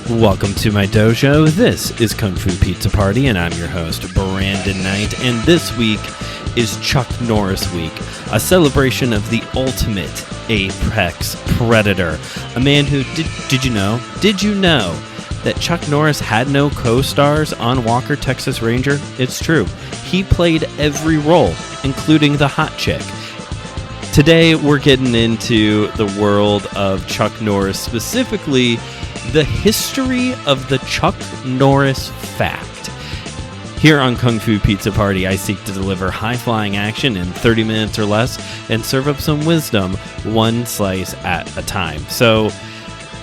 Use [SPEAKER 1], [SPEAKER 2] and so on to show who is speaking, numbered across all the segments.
[SPEAKER 1] Welcome to my dojo. This is Kung Fu Pizza Party, and I'm your host, Brandon Knight. And this week is Chuck Norris Week, a celebration of the ultimate apex predator. A man who, did you know that Chuck Norris had no co-stars on Walker, Texas Ranger? It's true. He played every role, including the hot chick. Today, we're getting into the world of Chuck Norris, specifically the history of the Chuck Norris Fact. Here on Kung Fu Pizza Party, I seek to deliver high-flying action in 30 minutes or less and serve up some wisdom one slice at a time. So,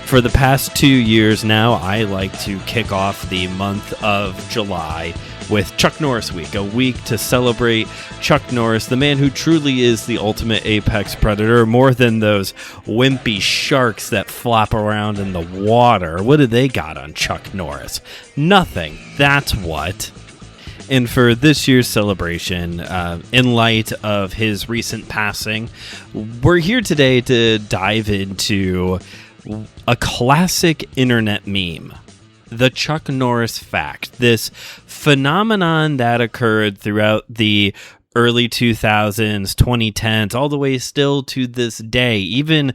[SPEAKER 1] for the past 2 years now, I like to kick off the month of July with Chuck Norris Week, a week to celebrate Chuck Norris, the man who truly is the ultimate apex predator, more than those wimpy sharks that flop around in the water. What do they got on Chuck Norris? Nothing. That's what. And for this year's celebration, in light of his recent passing, we're here today to dive into a classic internet meme. The Chuck Norris Fact, this phenomenon that occurred throughout the early 2000s, 2010s, all the way still to this day, even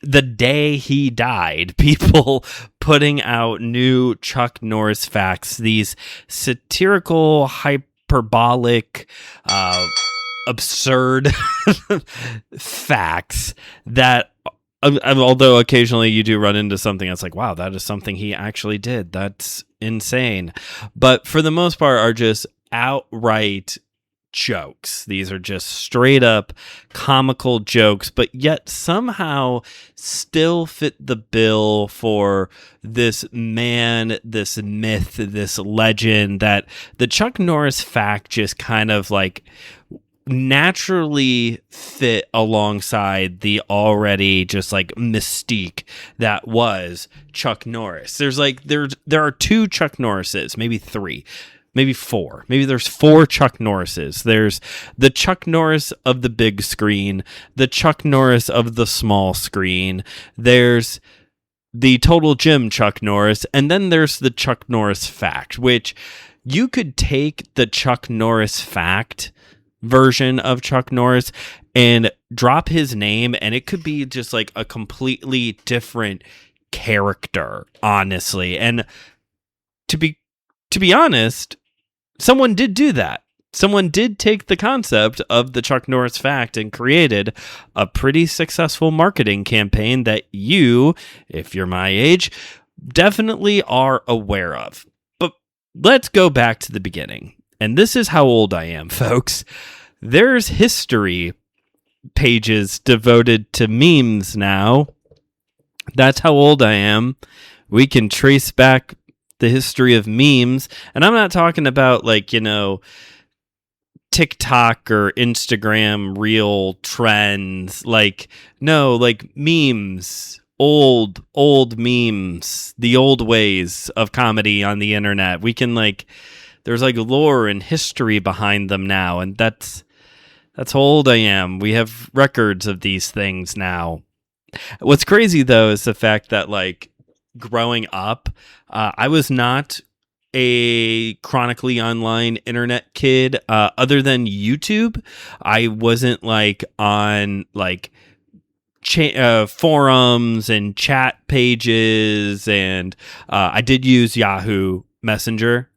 [SPEAKER 1] the day he died, people putting out new Chuck Norris facts, these satirical, hyperbolic, absurd facts that although occasionally you do run into something that's like, wow, that is something he actually did. That's insane. But for the most part are just outright jokes. These are just straight up comical jokes, but yet somehow still fit the bill for this man, this myth, this legend that the Chuck Norris Fact just kind of like naturally fit alongside the already just like mystique that was Chuck Norris. There's like there are two Chuck Norrises, maybe three, maybe four. Maybe there's four Chuck Norrises. There's the Chuck Norris of the big screen, the Chuck Norris of the small screen. There's the Total Gym Chuck Norris, and then there's the Chuck Norris Fact, which you could take the Chuck Norris Fact version of Chuck Norris and drop his name and it could be just like a completely different character, honestly. And to be honest, someone did do that. Someone did take the concept of the Chuck Norris Fact and created a pretty successful marketing campaign that you, if you're my age, definitely are aware of. But let's go back to the beginning. And this is how old I am, folks. There's history pages devoted to memes now. That's how old I am. We can trace back the history of memes. And I'm not talking about like, TikTok or Instagram reel trends. Like, no, like memes. Old memes. The old ways of comedy on the internet. We can there's like lore and history behind them now, and that's how old I am. We have records of these things now. What's crazy though is the fact that like growing up, I was not a chronically online internet kid. Other than YouTube, I wasn't like on like forums and chat pages, and I did use Yahoo Messenger.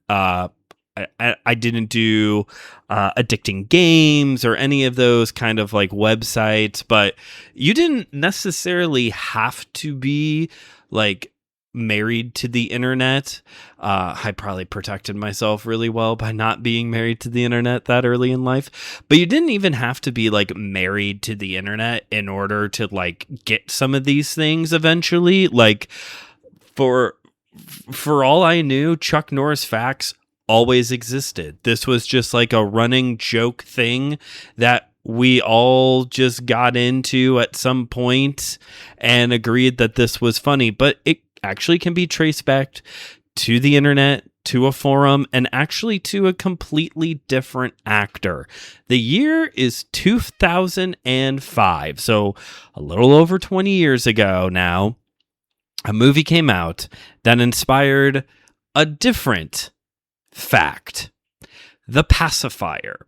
[SPEAKER 1] I didn't do addicting games or any of those kind of like websites, but you didn't necessarily have to be like married to the internet. I probably protected myself really well by not being married to the internet that early in life, but you didn't even have to be like married to the internet in order to like get some of these things eventually. Like for all I knew, Chuck Norris Facts always existed. This was just like a running joke thing that we all just got into at some point and agreed that this was funny, but it actually can be traced back to the internet, to a forum, and actually to a completely different actor. The year is 2005, so a little over 20 years ago now. a movie came out that inspired a different fact. The Pacifier,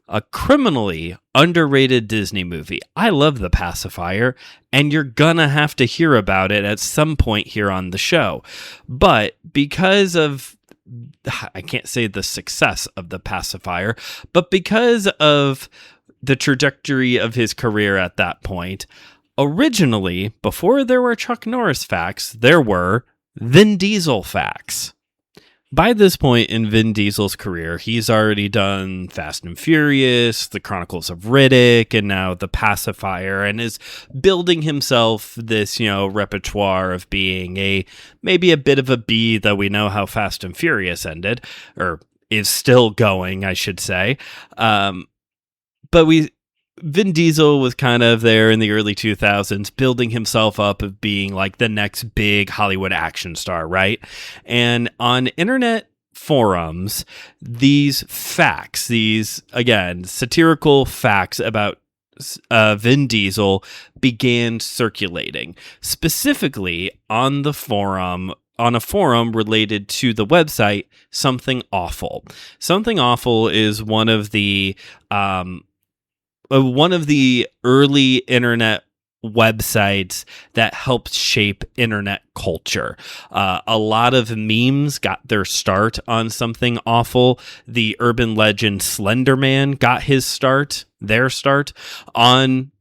[SPEAKER 1] a criminally underrated Disney movie. I love The Pacifier, and you're gonna have to hear about it at some point here on the show. But because of, I can't say the success of The Pacifier, but because of the trajectory of his career at that point, originally, before there were Chuck Norris Facts, there were Vin Diesel Facts. By this point in Vin Diesel's career, he's already done Fast and Furious, The Chronicles of Riddick, and now The Pacifier, and is building himself this, repertoire of being maybe a bit of a B, though we know how Fast and Furious ended, or is still going, I should say. Vin Diesel was kind of there in the early 2000s, building himself up of being like the next big Hollywood action star, right? And on internet forums, these facts, again, satirical facts about Vin Diesel began circulating, specifically on a forum related to the website Something Awful. Something Awful is one of the early internet websites that helped shape internet culture. A lot of memes got their start on Something Awful. The urban legend Slender Man got their start on,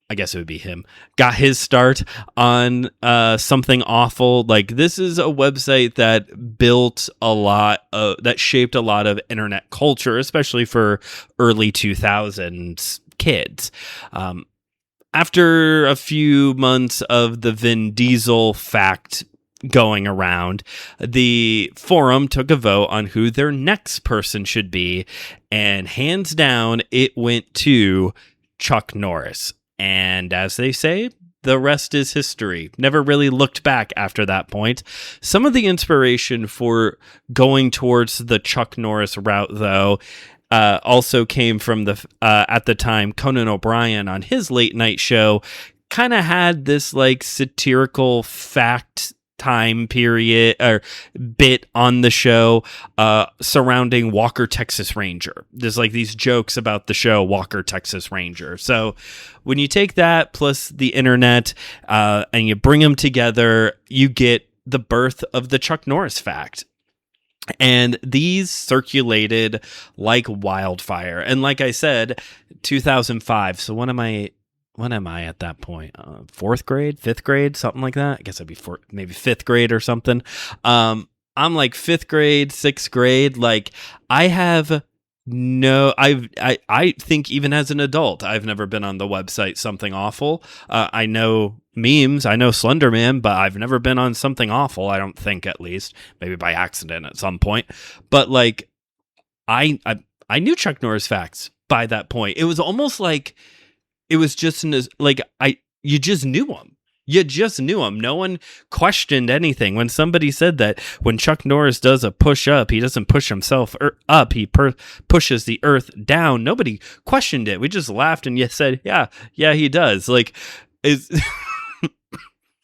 [SPEAKER 1] I guess it would be him, got his start on Something Awful. Like, this is a website that built that shaped a lot of internet culture, especially for early 2000s kids. After a few months of the Vin Diesel fact going around, the forum took a vote on who their next person should be, and hands down, it went to Chuck Norris. And as they say, the rest is history. Never really looked back after that point. Some of the inspiration for going towards the Chuck Norris route, though, also came from at the time, Conan O'Brien on his late night show kind of had this like satirical fact time period or bit on the show surrounding Walker Texas Ranger. There's like these jokes about the show Walker Texas Ranger. So when you take that plus the internet and you bring them together, you get the birth of the Chuck Norris fact. And these circulated like wildfire. And like I said, 2005. So what am I at that point? Fourth grade, fifth grade, something like that. I guess I'd be maybe fifth grade or something. I'm like fifth grade, sixth grade. Like I think even as an adult, I've never been on the website Something Awful. I know memes, I know Slender Man, but I've never been on Something Awful. I don't think, at least, maybe by accident at some point. But like, I knew Chuck Norris Facts by that point. It was almost like it was just you just knew him. You just knew him. No one questioned anything. When somebody said that when Chuck Norris does a push-up, he doesn't push himself up. He pushes the earth down. Nobody questioned it. We just laughed and said, yeah, he does. Like,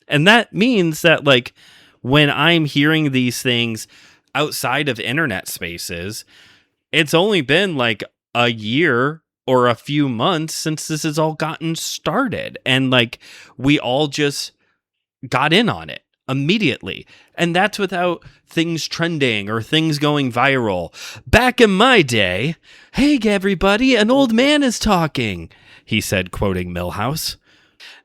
[SPEAKER 1] and that means that, like, when I'm hearing these things outside of internet spaces, it's only been like a year or a few months since this has all gotten started. And like, we all just got in on it immediately. And that's without things trending or things going viral. Back in my day, "Hey, everybody, an old man is talking," he said, quoting Milhouse.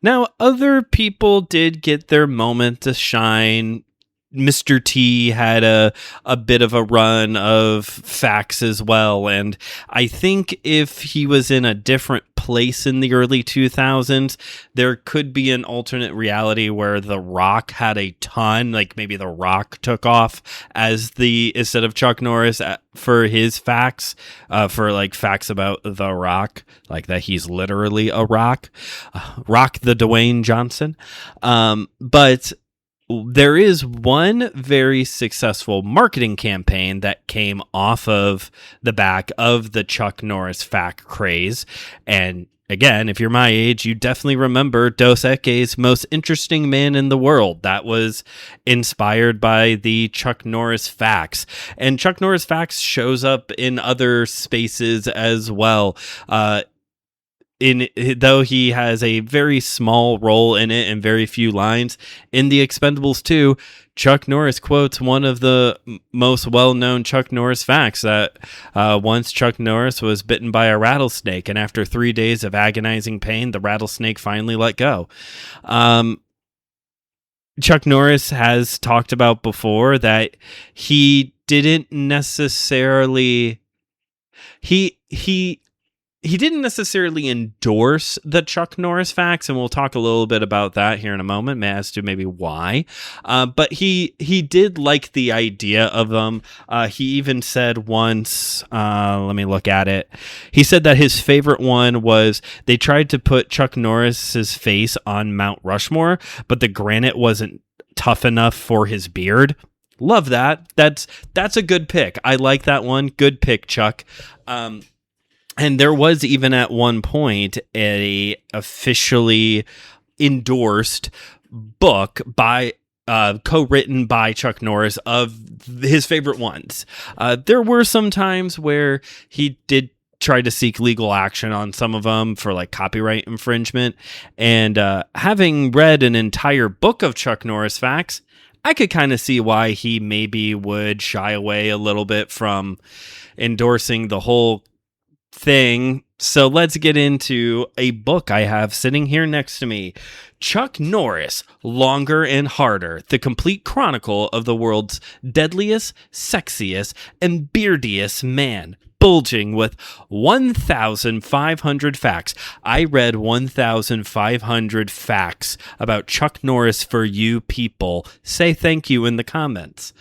[SPEAKER 1] Now, other people did get their moment to shine. Mr. T had a bit of a run of facts as well, and I think if he was in a different place in the early 2000s, there could be an alternate reality where The Rock had a ton, like maybe The Rock took off instead of Chuck Norris for his facts, for like facts about The Rock, like that he's literally a rock, Rock the Dwayne Johnson, but there is one very successful marketing campaign that came off of the back of the Chuck Norris fact craze, and again, if you're my age, you definitely remember Dos Equis' Most Interesting Man in the World. That was inspired by the Chuck Norris Facts. And Chuck Norris Facts shows up in other spaces as well. Though he has a very small role in it and very few lines, in The Expendables 2, Chuck Norris quotes one of the most well-known Chuck Norris facts that once Chuck Norris was bitten by a rattlesnake, and after 3 days of agonizing pain, the rattlesnake finally let go. Chuck Norris has talked about before that he didn't necessarily... He didn't necessarily endorse the Chuck Norris facts, and we'll talk a little bit about that here in a moment, as to maybe why. But he did like the idea of them. He even said once, let me look at it. He said that his favorite one was they tried to put Chuck Norris's face on Mount Rushmore, but the granite wasn't tough enough for his beard. Love that. That's a good pick. I like that one. Good pick, Chuck. And there was even at one point a officially endorsed book by co-written by Chuck Norris of his favorite ones. There were some times where he did try to seek legal action on some of them for like copyright infringement. And having read an entire book of Chuck Norris facts, I could kind of see why he maybe would shy away a little bit from endorsing the whole thing. So let's get into a book I have sitting here next to me. Chuck Norris, Longer and Harder, the complete chronicle of the world's deadliest, sexiest, and beardiest man, bulging with 1,500 facts. I read 1,500 facts about Chuck Norris for you people. Say thank you in the comments.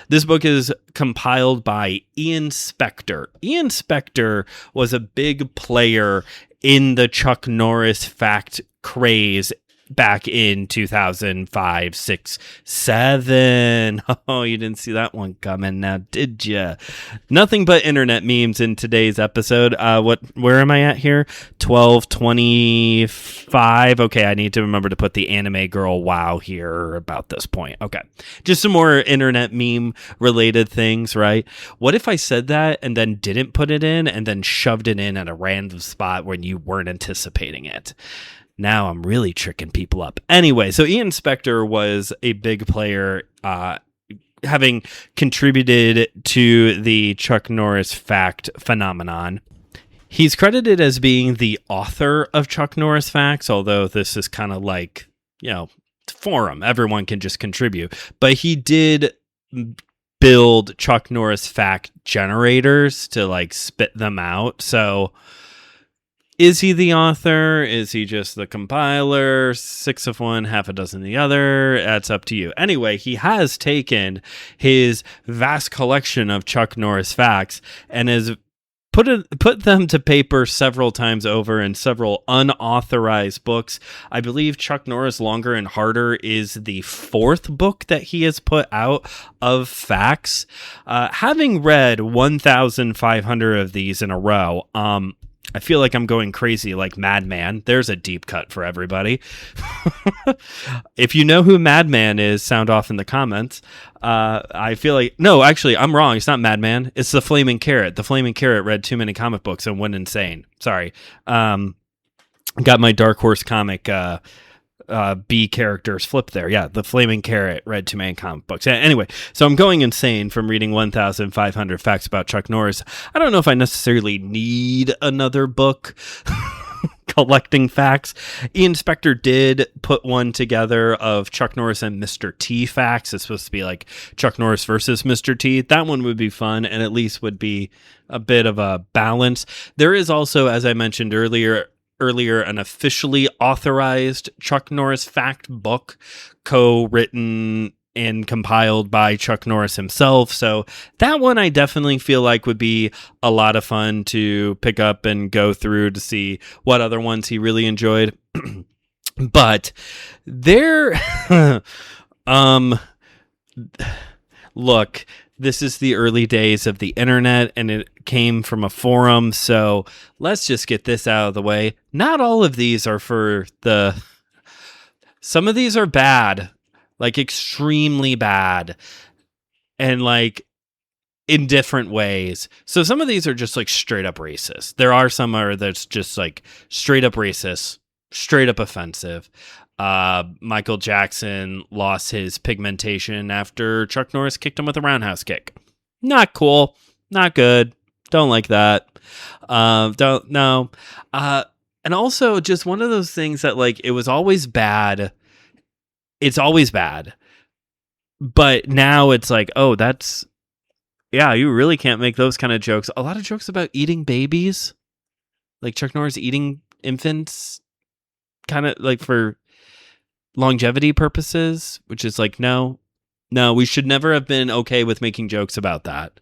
[SPEAKER 1] This book is compiled by Ian Spectre. Ian Spectre was a big player in the Chuck Norris fact craze back in 2005, 6, 7. Oh, you didn't see that one coming now, did ya? Nothing but internet memes in today's episode. Where am I at here? 12:25. Okay, I need to remember to put the anime girl wow here about this point. Okay. Just some more internet meme related things, right? What if I said that and then didn't put it in and then shoved it in at a random spot when you weren't anticipating it? Now I'm really tricking people up. Anyway, so Ian Spectre was a big player, having contributed to the Chuck Norris fact phenomenon. He's credited as being the author of Chuck Norris facts, although this is kind of like, forum. Everyone can just contribute. But he did build Chuck Norris fact generators to like spit them out. So is he the author? Is he just the compiler? 6 of one, half a dozen the other? That's up to you. Anyway, he has taken his vast collection of Chuck Norris facts and has put them to paper several times over in several unauthorized books. I believe Chuck Norris Longer and Harder is the 4th book that he has put out of facts. Having read 1,500 of these in a row, I feel like I'm going crazy like Madman. There's a deep cut for everybody. If you know who Madman is, sound off in the comments. I feel like... No, actually, I'm wrong. It's not Madman. It's The Flaming Carrot. The Flaming Carrot read too many comic books and went insane. Sorry. Got my Dark Horse comic... B characters flip there. Yeah, The Flaming Carrot read too many comic books. Anyway, so I'm going insane from reading 1,500 facts about Chuck Norris. I don't know if I necessarily need another book collecting facts. Ian Spectre did put one together of Chuck Norris and Mr. T facts. It's supposed to be like Chuck Norris versus Mr. T. That one would be fun and at least would be a bit of a balance. There is also, as I mentioned earlier, an officially authorized Chuck Norris fact book co-written and compiled by Chuck Norris himself. So that one I definitely feel like would be a lot of fun to pick up and go through to see what other ones he really enjoyed. But there, look, this is the early days of the internet and it came from a forum. So let's just get this out of the way. Not all of these are some of these are bad, like extremely bad and like in different ways. So some of these are just like straight up racist. There are some that's just like straight up racist, straight up offensive. Michael Jackson lost his pigmentation after Chuck Norris kicked him with a roundhouse kick. Not cool. Not good. Don't like that. Don't know. And also just one of those things that like, it was always bad. It's always bad. But now it's like, oh, you really can't make those kind of jokes. A lot of jokes about eating babies, like Chuck Norris eating infants, kind of like for longevity purposes, which is like, no, we should never have been okay with making jokes about that.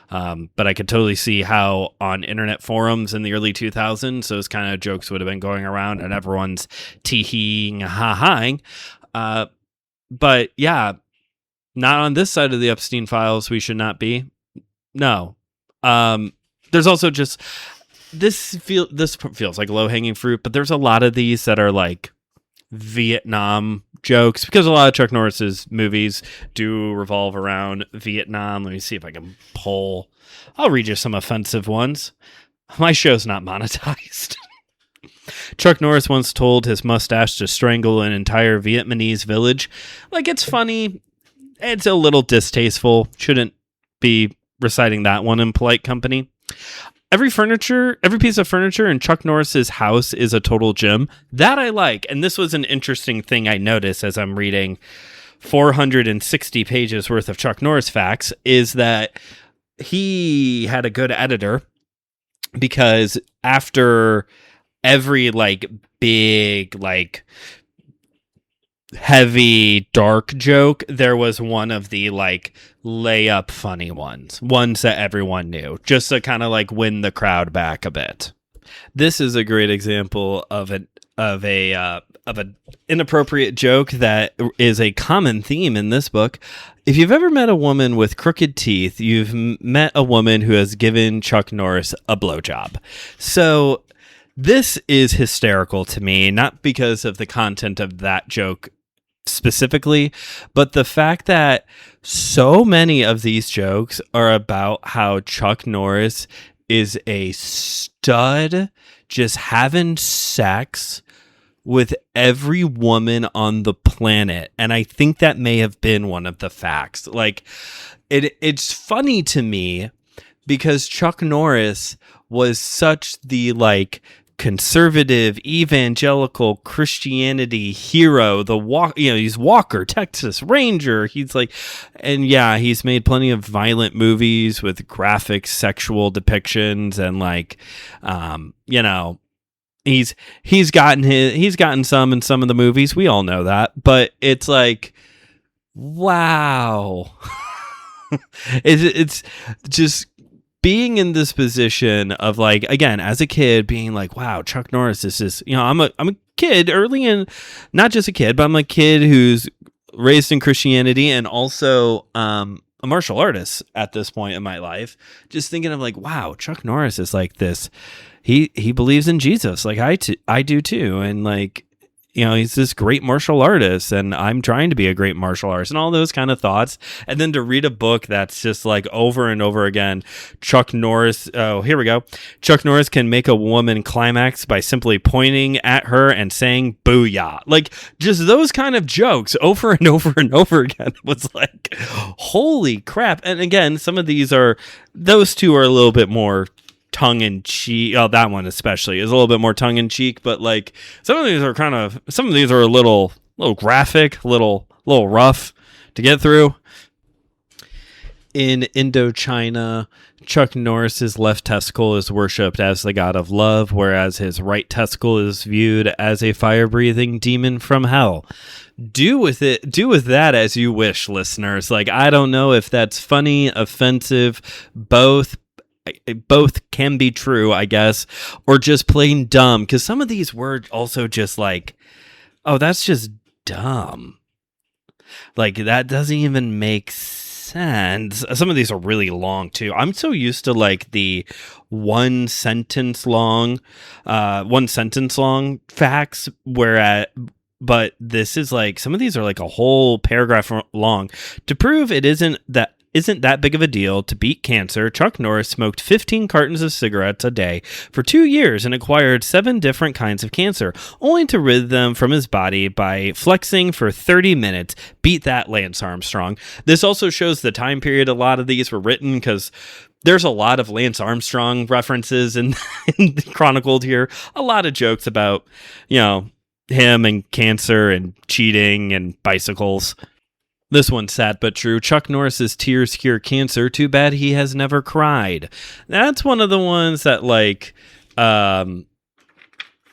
[SPEAKER 1] But I could totally see how on internet forums in the early 2000s, those kind of jokes would have been going around and everyone's tee-heeing, ha-haing. But yeah, not on this side of the Epstein files. We should not be. No. There's also just this feels like low-hanging fruit, but there's a lot of these that are like Vietnam jokes because a lot of Chuck Norris's movies do revolve around Vietnam. Let me see if I can I'll read you some offensive ones. My show's not monetized. Chuck Norris once told his mustache to strangle an entire Vietnamese village. Like, it's funny. It's a little distasteful. Shouldn't be reciting that one in polite company. Every piece of furniture in Chuck Norris's house is a total gem. That I like. And this was an interesting thing I noticed as I'm reading 460 pages worth of Chuck Norris facts, is that he had a good editor, because after every like big, like heavy dark joke, there was one of the like layup funny ones that everyone knew, just to kind of like win the crowd back a bit. This is a great example of an inappropriate joke that is a common theme in this book. If you've ever met a woman with crooked teeth, you've met a woman who has given Chuck Norris a blowjob. So this is hysterical to me, not because of the content of that joke specifically, but the fact that so many of these jokes are about how Chuck Norris is a stud, just having sex with every woman on the planet. And I think that may have been one of the facts. Like, it's funny to me because Chuck Norris was such the like conservative evangelical Christianity hero, he's Walker, Texas Ranger. He's like, and yeah, he's made plenty of violent movies with graphic sexual depictions and like, he's gotten some in some of the movies. We all know that, but it's like, wow. it's just being in this position of like, again, as a kid being like, wow, Chuck Norris, this is, I'm a kid early in, not just a kid, but I'm a kid who's raised in Christianity and also, a martial artist at this point in my life, just thinking of like, wow, Chuck Norris is like this. He believes in Jesus like I do too. And like, he's this great martial artist and I'm trying to be a great martial artist and all those kind of thoughts. And then to read a book that's just like over and over again, Chuck Norris. Oh, here we go. Chuck Norris can make a woman climax by simply pointing at her and saying booyah. Like just those kind of jokes over and over and over again was like, holy crap. And again, those two are a little bit more tongue-in-cheek. Oh, that one especially is a little bit more tongue-in-cheek, but like some of these are a little graphic, little rough to get through. In Indochina, Chuck Norris's left testicle is worshipped as the god of love, whereas his right testicle is viewed as a fire-breathing demon from hell. Do with that as you wish, listeners. Like, I don't know if that's funny, offensive, both can be true, I guess, or just plain dumb, because some of these were also just like, oh, that's just dumb. Like, that doesn't even make sense. sense. Some of these are really long too. I'm so used to like the one sentence long facts, but this is like, some of these are like a whole paragraph long. To prove it isn't that big of a deal to beat cancer, Chuck Norris smoked 15 cartons of cigarettes a day for 2 years and acquired 7 different kinds of cancer, only to rid them from his body by flexing for 30 minutes. Beat that, Lance Armstrong. This also shows the time period a lot of these were written, because there's a lot of Lance Armstrong references in chronicled here. A lot of jokes about, him and cancer and cheating and bicycles. This one's sad but true. Chuck Norris's tears cure cancer. Too bad he has never cried. That's one of the ones that, like,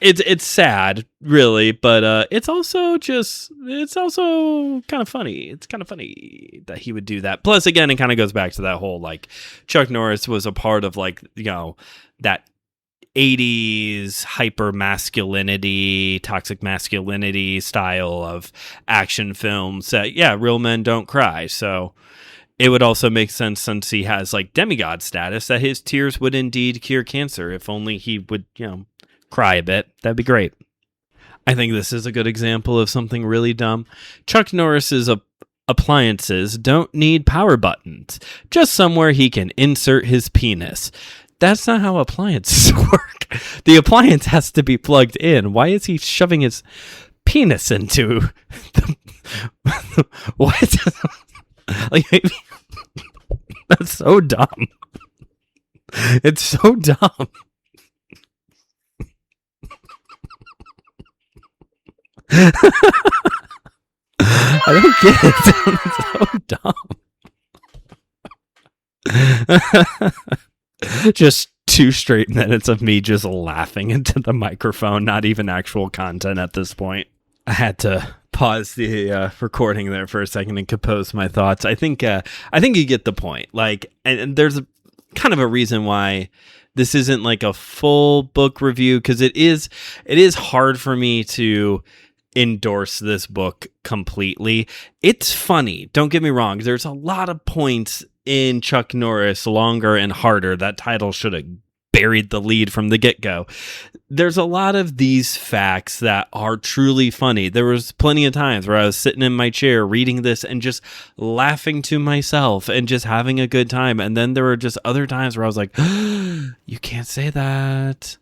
[SPEAKER 1] it's sad, really, but it's also kind of funny. It's kind of funny that he would do that. Plus, again, it kind of goes back to that whole, like, Chuck Norris was a part of, like, that 80s hyper masculinity, toxic masculinity style of action films that, real men don't cry. So it would also make sense, since he has like demigod status, that his tears would indeed cure cancer. If only he would, cry a bit. That'd be great. I think this is a good example of something really dumb. Chuck Norris's appliances don't need power buttons, just somewhere he can insert his penis. That's not how appliances work. The appliance has to be plugged in. Why is he shoving his penis into the what? Like, that's so dumb. It's so dumb. I don't get it. It's so dumb. Just 2 straight minutes of me just laughing into the microphone, not even actual content at this point. I had to pause the recording there for a second and compose my thoughts. I think you get the point. Like, and there's kind of a reason why this isn't like a full book review, because it is hard for me to endorse this book completely. It's funny, don't get me wrong. There's a lot of points in Chuck Norris, Longer and Harder. That title should have buried the lead from the get-go. There's a lot of these facts that are truly funny. There was plenty of times where I was sitting in my chair reading this and just laughing to myself and just having a good time. And then there were just other times where I was like, you can't say that.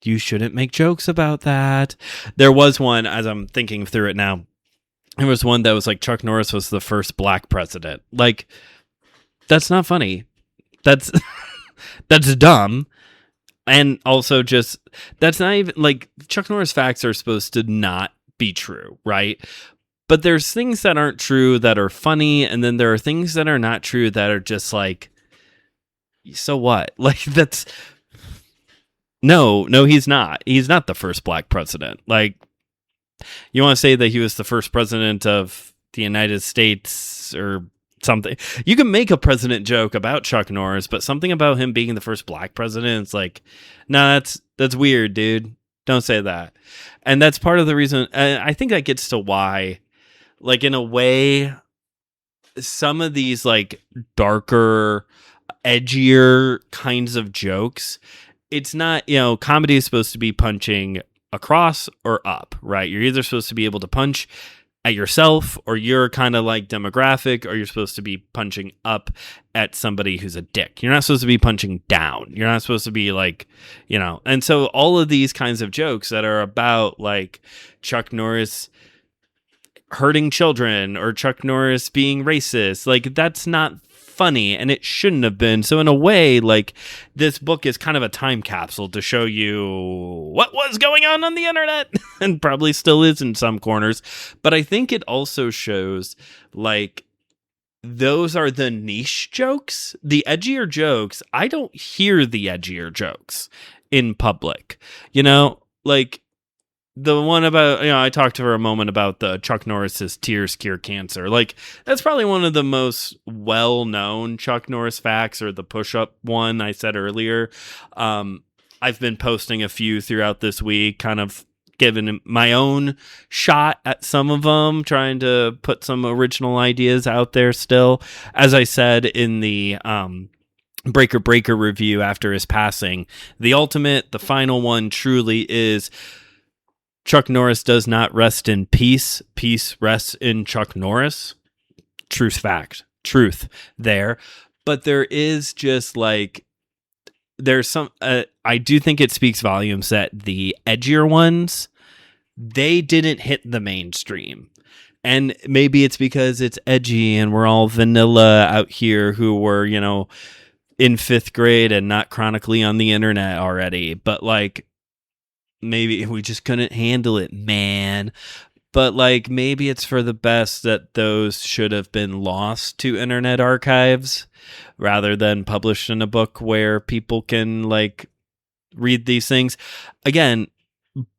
[SPEAKER 1] You shouldn't make jokes about that. There was one, as I'm thinking through it now, there was one that was like, Chuck Norris was the first black president. Like, that's not funny. That's dumb. And also just, that's not even, like, Chuck Norris facts are supposed to not be true, right? But there's things that aren't true that are funny, and then there are things that are not true that are just like, so what? Like, that's, no, he's not. He's not the first black president. Like, you want to say that he was the first president of the United States or something. You can make a president joke about Chuck Norris, but something about him being the first black president, it's like, nah, that's weird, dude. Don't say that. And that's part of the reason. I think that gets to why, like, in a way, some of these like darker, edgier kinds of jokes, it's not, comedy is supposed to be punching across or up, right? You're either supposed to be able to punch at yourself, or you're kind of like demographic, or you're supposed to be punching up at somebody who's a dick. You're not supposed to be punching down. You're not supposed to be like, and so all of these kinds of jokes that are about like Chuck Norris hurting children or Chuck Norris being racist, like, that's not funny, and it shouldn't have been. So in a way, like, this book is kind of a time capsule to show you what was going on the internet and probably still is in some corners. But I think it also shows, like, those are the niche jokes, the edgier jokes. I don't hear the edgier jokes in public, like the one about, I talked for a moment about the Chuck Norris's tears cure cancer. Like, that's probably one of the most well-known Chuck Norris facts, or the push-up one I said earlier. I've been posting a few throughout this week, kind of given my own shot at some of them, trying to put some original ideas out there still. As I said in the Breaker review after his passing, the ultimate, the final one truly is Chuck Norris does not rest in peace. Peace rests in Chuck Norris. Truth there. But there is just like, there's some, I do think it speaks volumes that the edgier ones, they didn't hit the mainstream. And maybe it's because it's edgy and we're all vanilla out here who were, you know, in 5th grade and not chronically on the internet already. But like, maybe we just couldn't handle it, man. But like, maybe it's for the best that those should have been lost to internet archives rather than published in a book where people can like read these things. Again,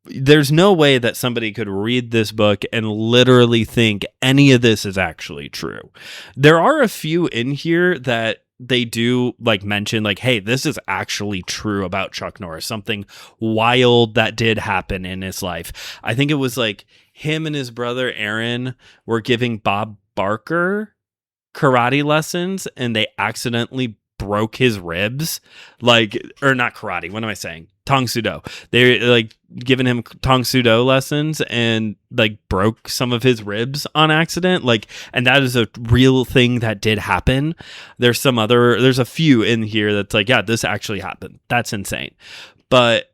[SPEAKER 1] there's no way that somebody could read this book and literally think any of this is actually true. There are a few in here that they do like mention like, hey, this is actually true about Chuck Norris, something wild that did happen in his life. I think it was like him and his brother Aaron were giving Bob Barker karate lessons and they accidentally broke his ribs. Like, or not karate, what am I saying? Tong Sudo. They're like giving him Tong Sudo lessons and like broke some of his ribs on accident. Like, and that is a real thing that did happen. There's a few in here that's like, yeah, this actually happened. That's insane. But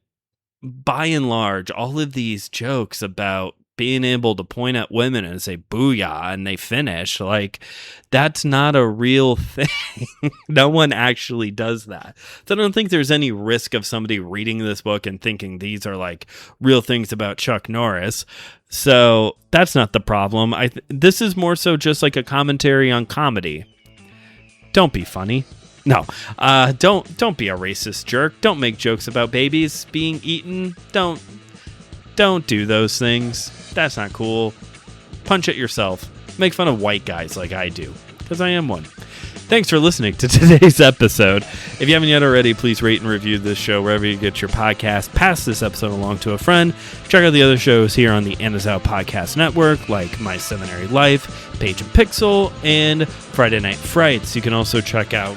[SPEAKER 1] by and large, all of these jokes about being able to point at women and say booyah and they finish, like, that's not a real thing. No one actually does that. So I don't think there's any risk of somebody reading this book and thinking these are like real things about Chuck Norris. So that's not the problem. This is more so just like a commentary on comedy. Don't be funny. No, don't be a racist jerk. Don't make jokes about babies being eaten. Don't do those things. That's not cool. Punch at yourself. Make fun of white guys like I do, because I am one. Thanks for listening to today's episode. If you haven't yet already, please rate and review this show wherever you get your podcast. Pass this episode along to a friend. Check out the other shows here on the Anna's Out Podcast Network, like My Seminary Life, Page and Pixel, and Friday Night Frights. You can also check out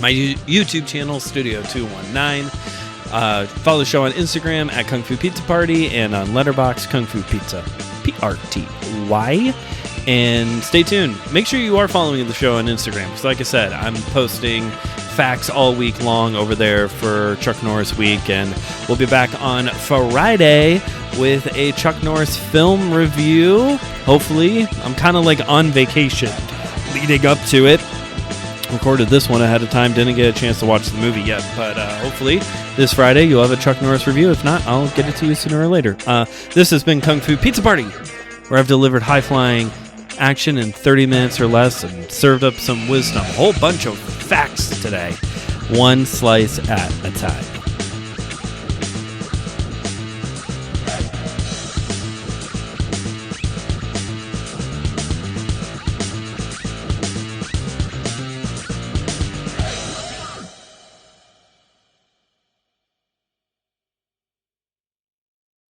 [SPEAKER 1] my YouTube channel, Studio 219. Follow the show on Instagram at KungFuPizzaPrty and on Letterboxd, KungFuPizzaPrty. And stay tuned. Make sure you are following the show on Instagram because, like I said, I'm posting facts all week long over there for Chuck Norris Week. And we'll be back on Friday with a Chuck Norris film review. Hopefully. I'm kind of like on vacation leading up to it. Recorded this one ahead of time, didn't get a chance to watch the movie yet, but hopefully this Friday you'll have a Chuck Norris review. If not, I'll get it to you sooner or later. This has been Kung Fu Pizza Party, where I've delivered high-flying action in 30 minutes or less and served up some wisdom. A whole bunch of facts today, one slice at a time.